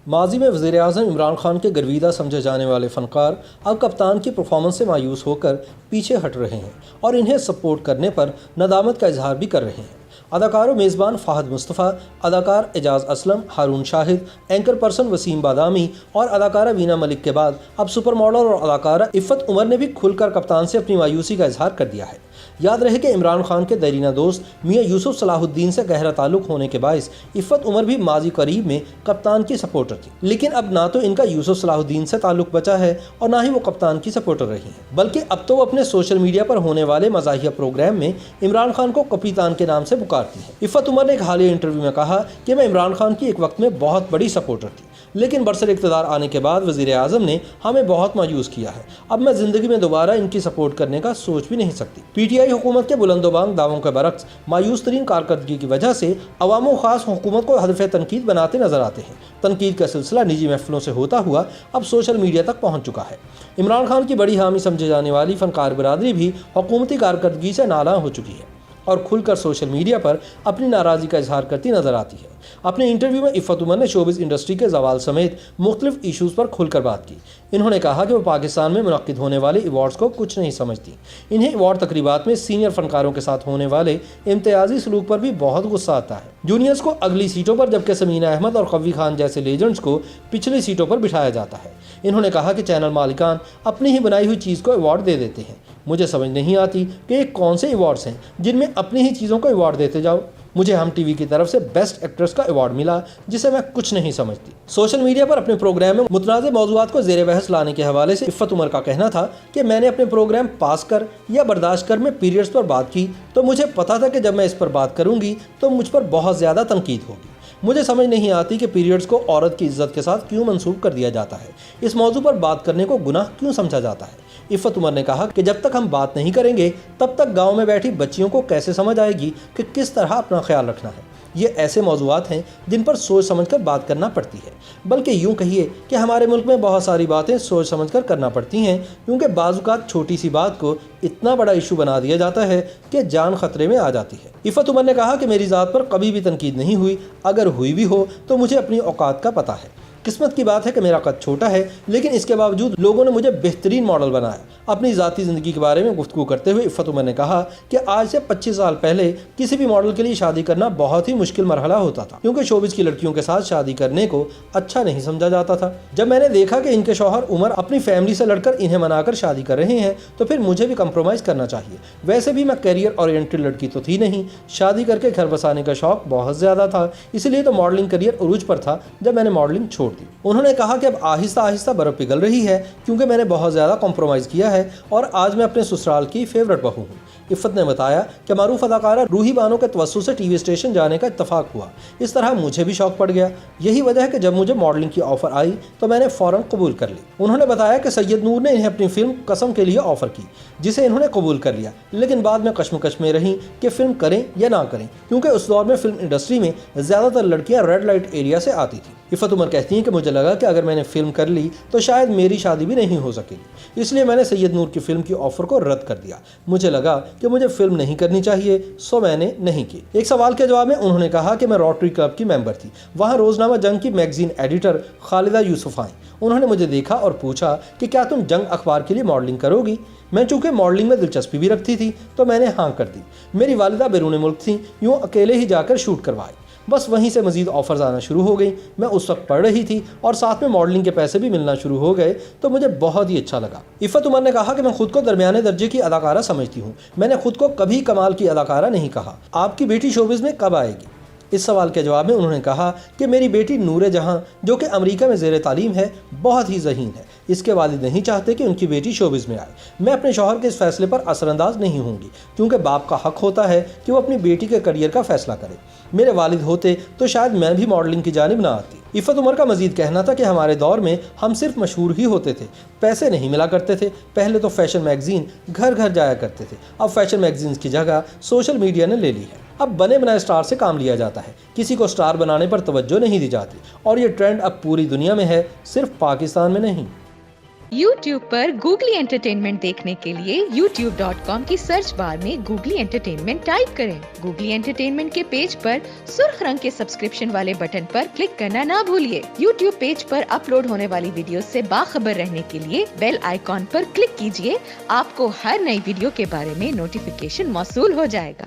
ماضی میں وزیر اعظم عمران خان کے گرویدہ سمجھے جانے والے فنکار اب کپتان کی پرفارمنس سے مایوس ہو کر پیچھے ہٹ رہے ہیں اور انہیں سپورٹ کرنے پر ندامت کا اظہار بھی کر رہے ہیں۔ اداکار و میزبان فہد مصطفیٰ، اداکار اعجاز اسلم، ہارون شاہد، اینکر پرسن وسیم بادامی اور اداکارہ وینا ملک کے بعد اب سپر ماڈل اور اداکارہ عفت عمر نے بھی کھل کر کپتان سے اپنی مایوسی کا اظہار کر دیا ہے۔ یاد رہے کہ عمران خان کے دیرینہ دوست میاں یوسف صلاح الدین سے گہرا تعلق ہونے کے باعث عفت عمر بھی ماضی قریب میں کپتان کی سپورٹر تھی، لیکن اب نہ تو ان کا یوسف صلاح الدین سے تعلق بچا ہے اور نہ ہی وہ کپتان کی سپورٹر رہی ہیں، بلکہ اب تو وہ اپنے سوشل میڈیا پر ہونے والے مزاحیہ پروگرام میں عمران خان کو کپتان کے نام سے پکارتی ہیں۔ عفت عمر نے ایک حالیہ انٹرویو میں کہا کہ میں عمران خان کی ایک وقت میں بہت بڑی سپورٹر تھی، لیکن برسر اقتدار آنے کے بعد وزیر اعظم نے ہمیں بہت مایوس کیا ہے۔ اب میں زندگی میں دوبارہ ان کی سپورٹ کرنے کا سوچ بھی نہیں سکتی۔ پی ٹی آئی حکومت کے بلند و بانگ دعووں کے برعکس مایوس ترین کارکردگی کی وجہ سے عوام و خاص حکومت کو ہدف تنقید بناتے نظر آتے ہیں۔ تنقید کا سلسلہ نجی محفلوں سے ہوتا ہوا اب سوشل میڈیا تک پہنچ چکا ہے۔ عمران خان کی بڑی حامی سمجھے جانے والی فنکار برادری بھی حکومتی کارکردگی سے نالاں ہو چکی ہے اور کھل کر سوشل میڈیا پر اپنی ناراضی کا اظہار کرتی نظر آتی ہے۔ اپنے انٹرویو میں عفت عمر نے شوبز انڈسٹری کے زوال سمیت مختلف ایشوز پر کھل کر بات کی۔ انہوں نے کہا کہ وہ پاکستان میں منعقد ہونے والے ایوارڈز کو کچھ نہیں سمجھتی۔ انہیں ایوارڈ تقریبات میں سینئر فنکاروں کے ساتھ ہونے والے امتیازی سلوک پر بھی بہت غصہ آتا ہے۔ جونیئرز کو اگلی سیٹوں پر جبکہ سمینہ احمد اور قوی خان جیسے لیجنڈز کو پچھلی سیٹوں پر بٹھایا جاتا ہے۔ انہوں نے کہا کہ چینل مالکان اپنی ہی بنائی ہوئی چیز کو ایوارڈ دے دیتے ہیں۔ مجھے سمجھ نہیں آتی کہ یہ کون سے ایوارڈز ہیں جن میں اپنی ہی چیزوں کو ایوارڈ دیتے جاؤ۔ مجھے ہم ٹی وی کی طرف سے بیسٹ ایکٹریس کا ایوارڈ ملا جسے میں کچھ نہیں سمجھتی۔ سوشل میڈیا پر اپنے پروگرام میں متنازع موضوعات کو زیر بحث لانے کے حوالے سے عفت عمر کا کہنا تھا کہ میں نے اپنے پروگرام پاس کر یا برداشت کر میں پیریڈز پر بات کی تو مجھے پتا تھا کہ جب میں اس پر بات کروں گی تو مجھ پر بہت زیادہ تنقید ہوگی۔ مجھے سمجھ نہیں آتی کہ پیریڈز کو عورت کی عزت کے ساتھ کیوں منسوب کر دیا جاتا ہے، اس موضوع پر بات کرنے کو گناہ کیوں سمجھا جاتا ہے۔ عفت عمر نے کہا کہ جب تک ہم بات نہیں کریں گے تب تک گاؤں میں بیٹھی بچیوں کو کیسے سمجھ آئے گی کہ کس طرح اپنا خیال رکھنا ہے۔ یہ ایسے موضوعات ہیں جن پر سوچ سمجھ کر بات کرنا پڑتی ہے، بلکہ یوں کہیے کہ ہمارے ملک میں بہت ساری باتیں سوچ سمجھ کر کرنا پڑتی ہیں، کیونکہ بعض اوقات چھوٹی سی بات کو اتنا بڑا ایشو بنا دیا جاتا ہے کہ جان خطرے میں آ جاتی ہے۔ عفت عمر نے کہا کہ میری ذات پر کبھی بھی تنقید نہیں ہوئی، اگر ہوئی بھی ہو تو مجھے اپنی اوقات کا پتہ ہے۔ قسمت کی بات ہے کہ میرا قد چھوٹا ہے، لیکن اس کے باوجود لوگوں نے مجھے بہترین ماڈل بنایا۔ اپنی ذاتی زندگی کے بارے میں گفتگو کرتے ہوئے عفت عمر نے کہا کہ آج سے 25 سال پہلے کسی بھی ماڈل کے لیے شادی کرنا بہت ہی مشکل مرحلہ ہوتا تھا، کیونکہ شوبز کی لڑکیوں کے ساتھ شادی کرنے کو اچھا نہیں سمجھا جاتا تھا۔ جب میں نے دیکھا کہ ان کے شوہر عمر اپنی فیملی سے لڑ کر انہیں منا کر شادی کر رہے ہیں تو پھر مجھے بھی کمپرومائز کرنا چاہیے۔ ویسے بھی میں کیریئر اورینٹڈ لڑکی تو تھی نہیں، شادی کر کے گھر بسانے کا شوق بہت زیادہ تھا، اس لیے تو ماڈلنگ کیریئر عروج پر تھا جب میں نے ماڈلنگ چھوڑ دی۔ انہوں نے کہا کہ اب آہستہ آہستہ برف پگھل رہی ہے کیونکہ میں نے بہت زیادہ کمپرومائز کیا ہے اور آج میں اپنے سسرال کی فیورٹ بہو ہوں۔ عفت نے بتایا کہ معروف اداکارہ روحی بانو کے توسط سے ٹی وی اسٹیشن جانے کا اتفاق ہوا، اس طرح مجھے بھی شوق پڑ گیا۔ یہی وجہ ہے کہ جب مجھے ماڈلنگ کی آفر آئی تو میں نے فوراً قبول کر لی۔ انہوں نے بتایا کہ سید نور نے انہیں اپنی فلم قسم کے لیے آفر کی جسے انہوں نے قبول کر لیا، لیکن بعد میں کشمکش میں رہیں کہ فلم کریں یا نہ کریں، کیونکہ اس دور میں فلم انڈسٹری میں زیادہ تر لڑکیاں ریڈ لائٹ ایریا سے آتی تھیں۔ عفت عمر کہتی ہیں کہ مجھے لگا کہ اگر میں نے فلم کر لی تو شاید میری شادی بھی نہیں ہو سکے گی، اس لیے میں نے سید نور کی فلم کی آفر کو رد کر دیا۔ مجھے لگا کہ مجھے فلم نہیں کرنی چاہیے، سو میں نے نہیں کی۔ ایک سوال کے جواب میں انہوں نے کہا کہ میں روٹری کلب کی ممبر تھی، وہاں روزنامہ جنگ کی میگزین ایڈیٹر خالدہ یوسف آئیں۔ انہوں نے مجھے دیکھا اور پوچھا کہ کیا تم جنگ اخبار کے لیے ماڈلنگ کرو گی؟ میں چونکہ ماڈلنگ میں دلچسپی بھی رکھتی تھی تو میں نے ہاں کر دی۔ میری والدہ بیرون ملک تھیں، یوں اکیلے ہی جا کر شوٹ کروائی، بس وہیں سے مزید آفرز آنا شروع ہو گئیں۔ میں اس وقت پڑھ رہی تھی اور ساتھ میں ماڈلنگ کے پیسے بھی ملنا شروع ہو گئے تو مجھے بہت ہی اچھا لگا۔ عفت عمر نے کہا کہ میں خود کو درمیانے درجے کی اداکارہ سمجھتی ہوں، میں نے خود کو کبھی کمال کی اداکارہ نہیں کہا۔ آپ کی بیٹی شوبز میں کب آئے گی؟ اس سوال کے جواب میں انہوں نے کہا کہ میری بیٹی نور جہاں جو کہ امریکہ میں زیر تعلیم ہے بہت ہی ذہین ہے، اس کے والد نہیں چاہتے کہ ان کی بیٹی شوبز میں آئے۔ میں اپنے شوہر کے اس فیصلے پر اثر انداز نہیں ہوں گی، کیونکہ باپ کا حق ہوتا ہے کہ وہ اپنی بیٹی کے کیریئر کا فیصلہ کرے۔ میرے والد ہوتے تو شاید میں بھی ماڈلنگ کی جانب نہ آتی۔ عفت عمر کا مزید کہنا تھا کہ ہمارے دور میں ہم صرف مشہور ہی ہوتے تھے، پیسے نہیں ملا کرتے تھے۔ پہلے تو فیشن میگزین گھر گھر جایا کرتے تھے، اب فیشن میگزینز کی جگہ سوشل میڈیا نے لے لی ہے۔ اب بنے بنائے سٹار سے کام لیا جاتا ہے، کسی کو سٹار بنانے پر توجہ نہیں دی جاتی، اور یہ ٹرینڈ اب پوری دنیا میں ہے، صرف پاکستان میں نہیں۔ YouTube پر گوگلی انٹرٹینمنٹ دیکھنے کے لیے youtube.com کی سرچ بار میں گوگلی انٹرٹینمنٹ ٹائپ کریں۔ گوگلی انٹرٹینمنٹ کے پیج پر سرخ رنگ کے سبسکرپشن والے بٹن پر کلک کرنا نہ بھولیے۔ YouTube پیج پر اپلوڈ ہونے والی ویڈیوز سے باخبر رہنے کے لیے بیل آئیکن پر کلک کیجیے۔ آپ کو ہر نئی ویڈیو کے بارے میں نوٹیفیکیشن موصول ہو جائے گا۔